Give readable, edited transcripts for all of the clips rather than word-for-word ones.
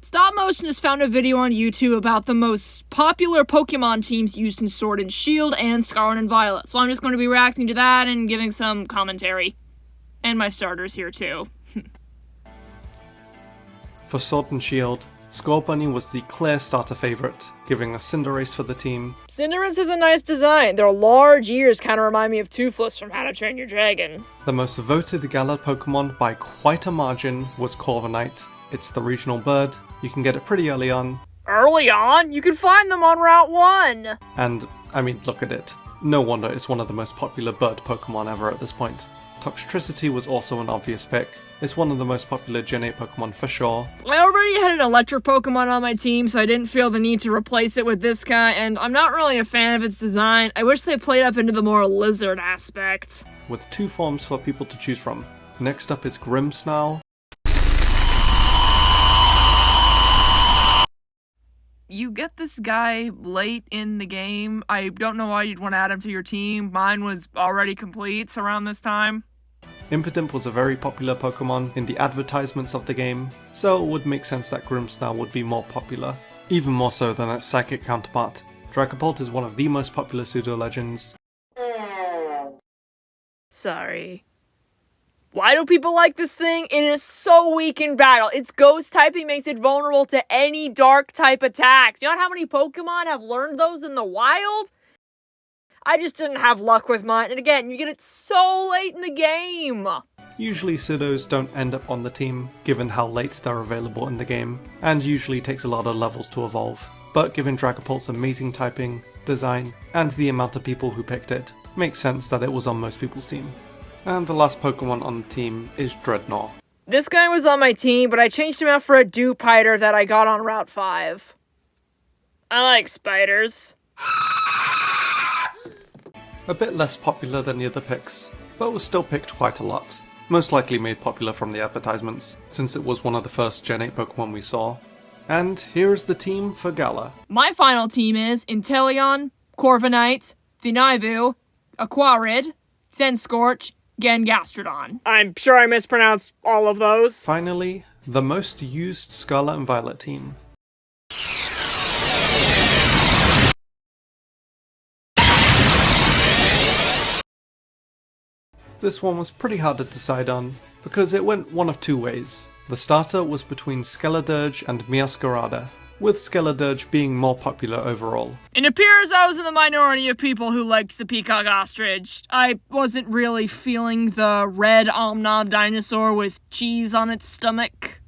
Stop Motion has found a video on YouTube about the most popular Pokemon teams used in Sword and Shield and Scarlet and Violet, so I'm just going to be reacting to that and giving some commentary. And my starters here too. For Sword and Shield, Scorbunny was the clear starter favourite, giving a Cinderace for the team. Cinderace has a nice design. Their large ears kind of remind me of Toothless from How to Train Your Dragon. The most voted Galar Pokemon by quite a margin was Corviknight. It's the regional bird, you can get it pretty early on. Early on? You can find them on Route 1! And, I mean, look at it. No wonder it's one of the most popular bird Pokemon ever at this point. Toxtricity was also an obvious pick. It's one of the most popular Gen 8 Pokemon for sure. I already had an electric Pokemon on my team, so I didn't feel the need to replace it with this guy, and I'm not really a fan of its design. I wish they played up into the more lizard aspect. With 2 forms for people to choose from. Next up is Grimmsnarl. You get this guy late in the game. I don't know why you'd want to add him to your team. Mine was already complete around this time. Impidimp was a very popular Pokemon in the advertisements of the game, so it would make sense that Grimmsnarl would be more popular. Even more so than its psychic counterpart. Dragapult is one of the most popular pseudo-legends. Sorry. Why do people like this thing? It is so weak in battle. Its ghost typing makes it vulnerable to any dark type attack. Do you know how many Pokemon have learned those in the wild? I just didn't have luck with mine. And again, you get it so late in the game. Usually pseudos don't end up on the team, given how late they're available in the game, and usually takes a lot of levels to evolve. But given Dragapult's amazing typing, design, and the amount of people who picked it, makes sense that it was on most people's team. And the last Pokemon on the team is Dreadnought. This guy was on my team, but I changed him out for a Dewpider that I got on Route 5. I like spiders. A bit less popular than the other picks, but was still picked quite a lot. Most likely made popular from the advertisements, since it was one of the first Gen 8 Pokemon we saw. And here is the team for Galar. My final team is Inteleon, Corviknight, Thinaivu, Aquarid, Senscorch, Gangastrodon. I'm sure I mispronounced all of those. Finally, the most used Scarlet and Violet team. This one was pretty hard to decide on, because it went one of 2 ways. The starter was between Skeledirge and Masquerade, with Skeledirge being more popular overall. It appears I was in the minority of people who liked the Peacock Ostrich. I wasn't really feeling the red Omnob dinosaur with cheese on its stomach.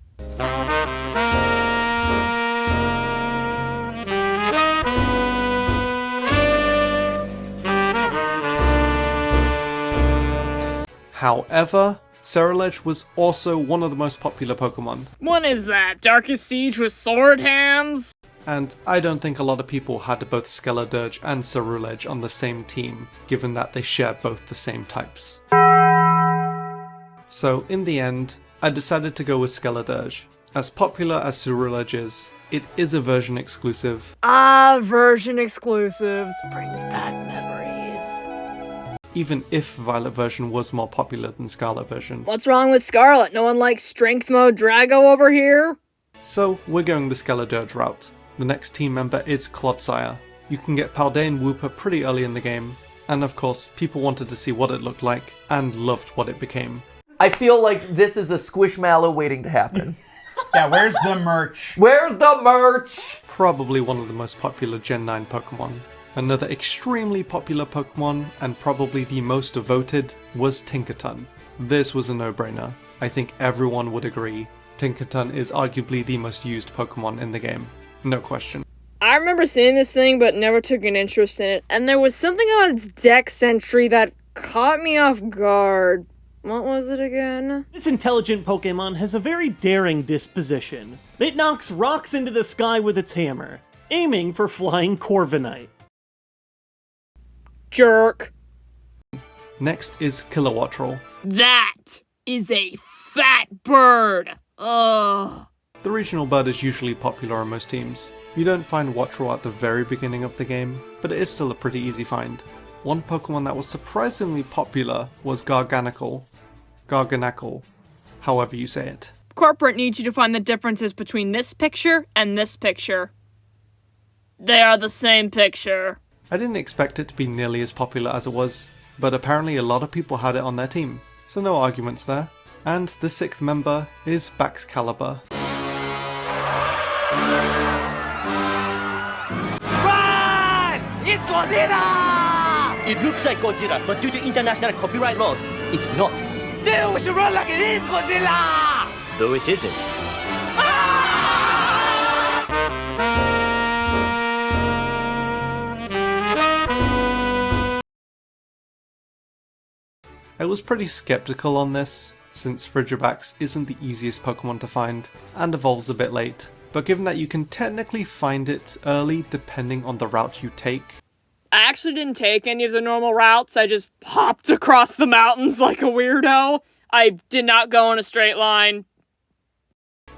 However, Cerulege was also one of the most popular Pokemon. What is that? Darkest Siege with sword hands? And I don't think a lot of people had both Skeledirge and Cerulege on the same team, given that they share both the same types. So in the end, I decided to go with Skeledirge. As popular as Cerulege is, it is a version exclusive. Ah, version exclusives. Brings back memories. Even if Violet version was more popular than Scarlet version. What's wrong with Scarlet? No one likes Strength Mode Drago over here? So we're going the Skeledirge route. The next team member is Clodsire. You can get Paldean Wooper pretty early in the game, and of course people wanted to see what it looked like, and loved what it became. I feel like this is a Squishmallow waiting to happen. Yeah, where's the merch? Where's the merch? Probably one of the most popular Gen 9 Pokemon. Another extremely popular Pokemon, and probably the most voted, was Tinkaton. This was a no-brainer. I think everyone would agree. Tinkaton is arguably the most used Pokemon in the game. No question. I remember seeing this thing, but never took an interest in it. And there was something about its Dex entry that caught me off guard. What was it again? This intelligent Pokemon has a very daring disposition. It knocks rocks into the sky with its hammer, aiming for flying Corviknight. Jerk. Next is Kilowattrel. That is a fat bird. Ugh. The regional bird is usually popular on most teams. You don't find Wattrel at the very beginning of the game, but it is still a pretty easy find. One Pokemon that was surprisingly popular was Garganacl, however you say it. Corporate needs you to find the differences between this picture and this picture. They are the same picture. I didn't expect it to be nearly as popular as it was, but apparently a lot of people had it on their team, so no arguments there. And the 6th member is Baxcalibur. Run! It's Godzilla! It looks like Godzilla, but due to international copyright laws, it's not. Still, we should run like it is Godzilla! Though it isn't. I was pretty skeptical on this, since Frigibax isn't the easiest Pokemon to find, and evolves a bit late, but given that you can technically find it early depending on the route you take. I actually didn't take any of the normal routes, I just hopped across the mountains like a weirdo. I did not go in a straight line.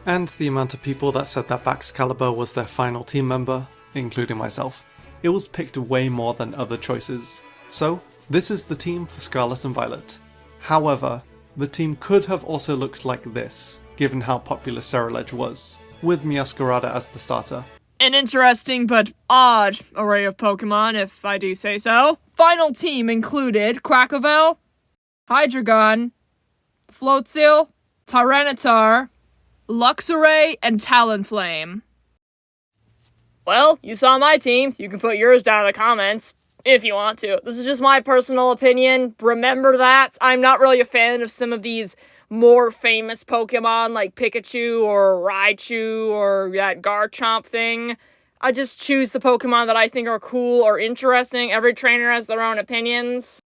And the amount of people that said that Baxcalibur was their final team member, including myself, it was picked way more than other choices. So, this is the team for Scarlet and Violet. However, the team could have also looked like this, given how popular Scarlet was, with Masquerade as the starter. An interesting but odd array of Pokemon, if I do say so. Final team included Cracoville, Hydreigon, Floatzel, Tyranitar, Luxray, and Talonflame. Well, you saw my team. You can put yours down in the comments if you want to. This is just my personal opinion. Remember that. I'm not really a fan of some of these more famous Pokemon like Pikachu or Raichu or that Garchomp thing. I just choose the Pokemon that I think are cool or interesting. Every trainer has their own opinions.